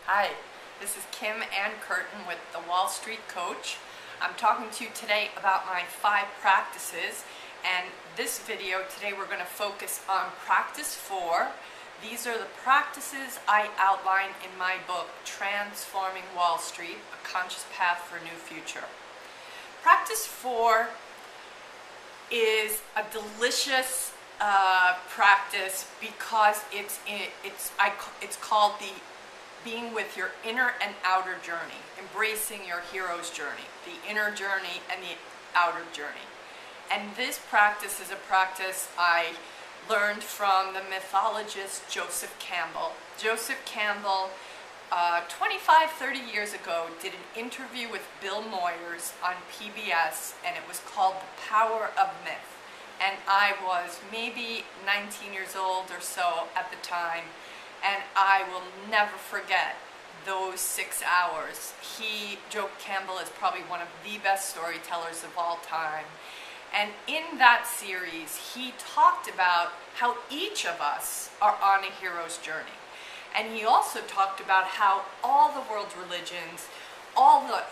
Hi, this is Kim and Curtin with the Wall Street Coach. I'm talking to you today about my 5 practices, and this video today we're going to focus on practice 4. These are the practices I outline in my book, Transforming Wall Street, A Conscious Path for a New Future. Practice 4 is a delicious practice because it's called the being with your inner and outer journey, embracing your hero's journey, the inner journey and the outer journey. And this practice is a practice I learned from the mythologist Joseph Campbell. Joseph Campbell, 25-30 years ago, did an interview with Bill Moyers on PBS, and it was called The Power of Myth. And I was maybe 19 years old or so at the time, and I will never forget those 6 hours. Joe Campbell is probably one of the best storytellers of all time. And in that series, he talked about how each of us are on a hero's journey. And he also talked about how all the world's religions, all the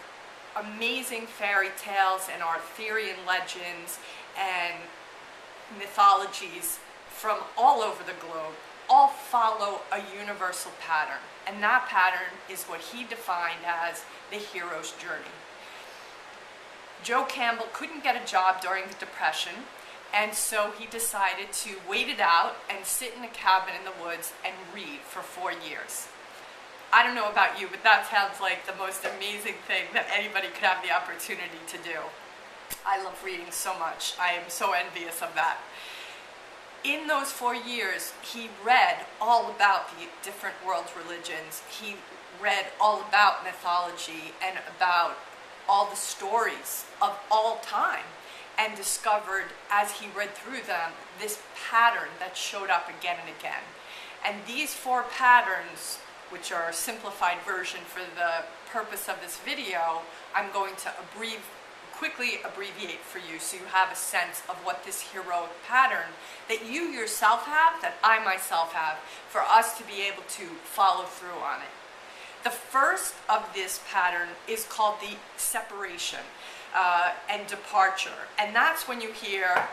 amazing fairy tales and Arthurian legends and mythologies from all over the globe all follow a universal pattern, and that pattern is what he defined as the hero's journey. Joe Campbell couldn't get a job during the Depression, and so he decided to wait it out and sit in a cabin in the woods and read for 4 years. I don't know about you, but that sounds like the most amazing thing that anybody could have the opportunity to do. I love reading so much. I am so envious of that. In those 4 years, he read all about the different world religions. He read all about mythology and about all the stories of all time, and discovered, as he read through them, this pattern that showed up again and again. And these 4 patterns, which are a simplified version for the purpose of this video, I'm going to quickly abbreviate for you so you have a sense of what this heroic pattern that you yourself have, that I myself have, for us to be able to follow through on it. The first of this pattern is called the separation and departure. And that's when you hear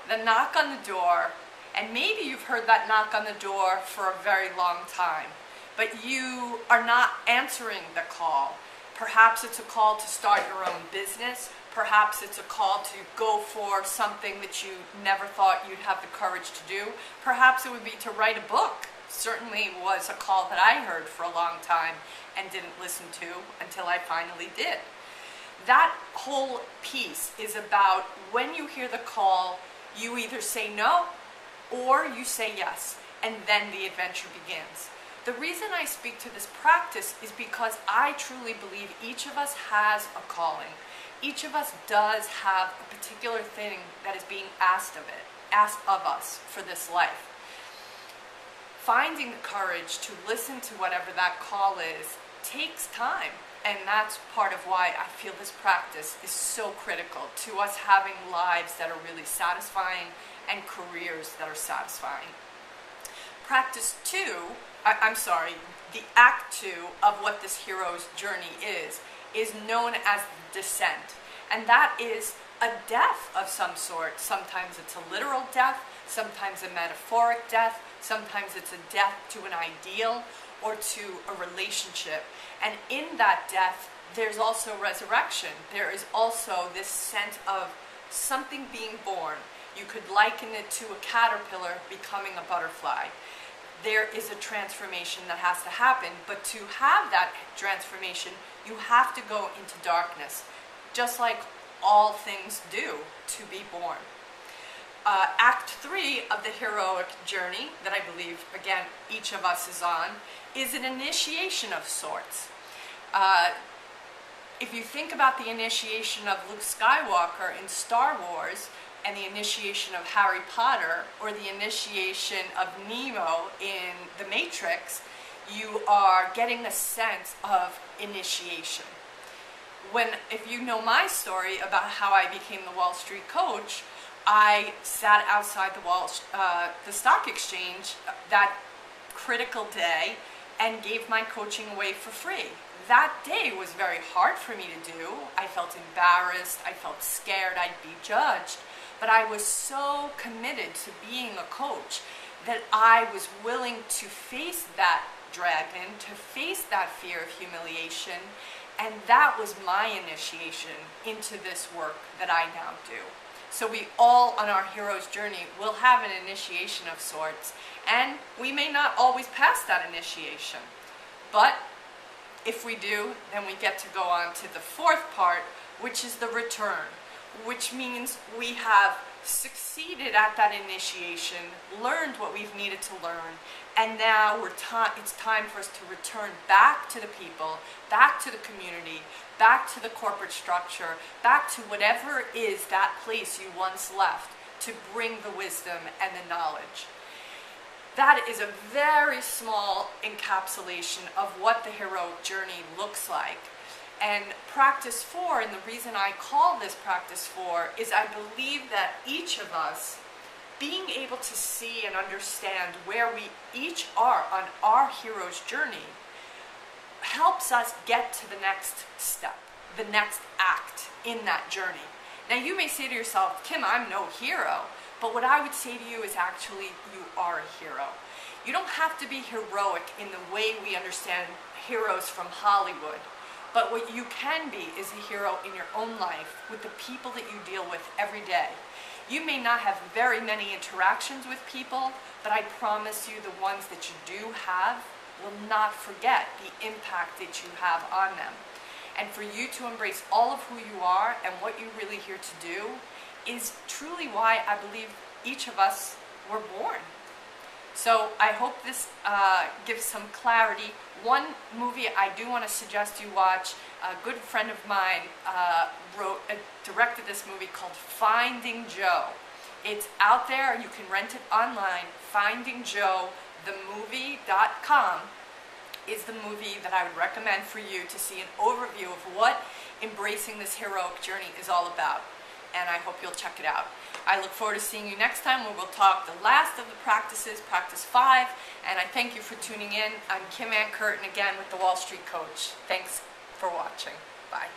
the knock on the door, and maybe you've heard that knock on the door for a very long time, but you are not answering the call. Perhaps it's a call to start your own business. Perhaps it's a call to go for something that you never thought you'd have the courage to do. Perhaps it would be to write a book. Certainly was a call that I heard for a long time and didn't listen to until I finally did. That whole piece is about when you hear the call, you either say no or you say yes, and then the adventure begins. The reason I speak to this practice is because I truly believe each of us has a calling. Each of us does have a particular thing that is being asked of us for this life. Finding the courage to listen to whatever that call is takes time, and that's part of why I feel this practice is so critical to us having lives that are really satisfying and careers that are satisfying. Practice 2, the act 2 of what this hero's journey is known as the descent. And that is a death of some sort. Sometimes it's a literal death, sometimes a metaphoric death, sometimes it's a death to an ideal or to a relationship. And in that death, there's also resurrection. There is also this sense of something being born. You could liken it to a caterpillar becoming a butterfly. There is a transformation that has to happen, but to have that transformation, you have to go into darkness, just like all things do to be born. Act 3 of the heroic journey that I believe, again, each of us is on, is an initiation of sorts. If you think about the initiation of Luke Skywalker in Star Wars, and the initiation of Harry Potter, or the initiation of Nemo in The Matrix, you are getting a sense of initiation. If you know my story about how I became the Wall Street Coach, I sat outside the stock exchange that critical day and gave my coaching away for free. That day was very hard for me to do. I felt embarrassed, I felt scared I'd be judged, but I was so committed to being a coach that I was willing to face that dragon, to face that fear of humiliation, and that was my initiation into this work that I now do. So we all on our hero's journey will have an initiation of sorts, and we may not always pass that initiation. But if we do, then we get to go on to the fourth part, which is the return, which means we have succeeded at that initiation, learned what we've needed to learn, and now it's time for us to return back to the people, back to the community, back to the corporate structure, back to whatever it is, that place you once left, to bring the wisdom and the knowledge. That is a very small encapsulation of what the heroic journey looks like. And practice 4, and the reason I call this practice 4, is I believe that each of us, being able to see and understand where we each are on our hero's journey, helps us get to the next step, the next act in that journey. Now you may say to yourself, Kim, I'm no hero, but what I would say to you is actually you are a hero. You don't have to be heroic in the way we understand heroes from Hollywood. But what you can be is a hero in your own life with the people that you deal with every day. You may not have very many interactions with people, but I promise you the ones that you do have will not forget the impact that you have on them. And for you to embrace all of who you are and what you're really here to do is truly why I believe each of us were born. So I hope this gives some clarity. One movie I do want to suggest you watch, a good friend of mine directed this movie called Finding Joe. It's out there, you can rent it online. Finding Joe, themovie.com is the movie that I would recommend for you to see an overview of what embracing this heroic journey is all about. And I hope you'll check it out. I look forward to seeing you next time where we'll talk the last of the practices, practice 5, and I thank you for tuning in. I'm Kim Ann Curtin again with the Wall Street Coach. Thanks for watching. Bye.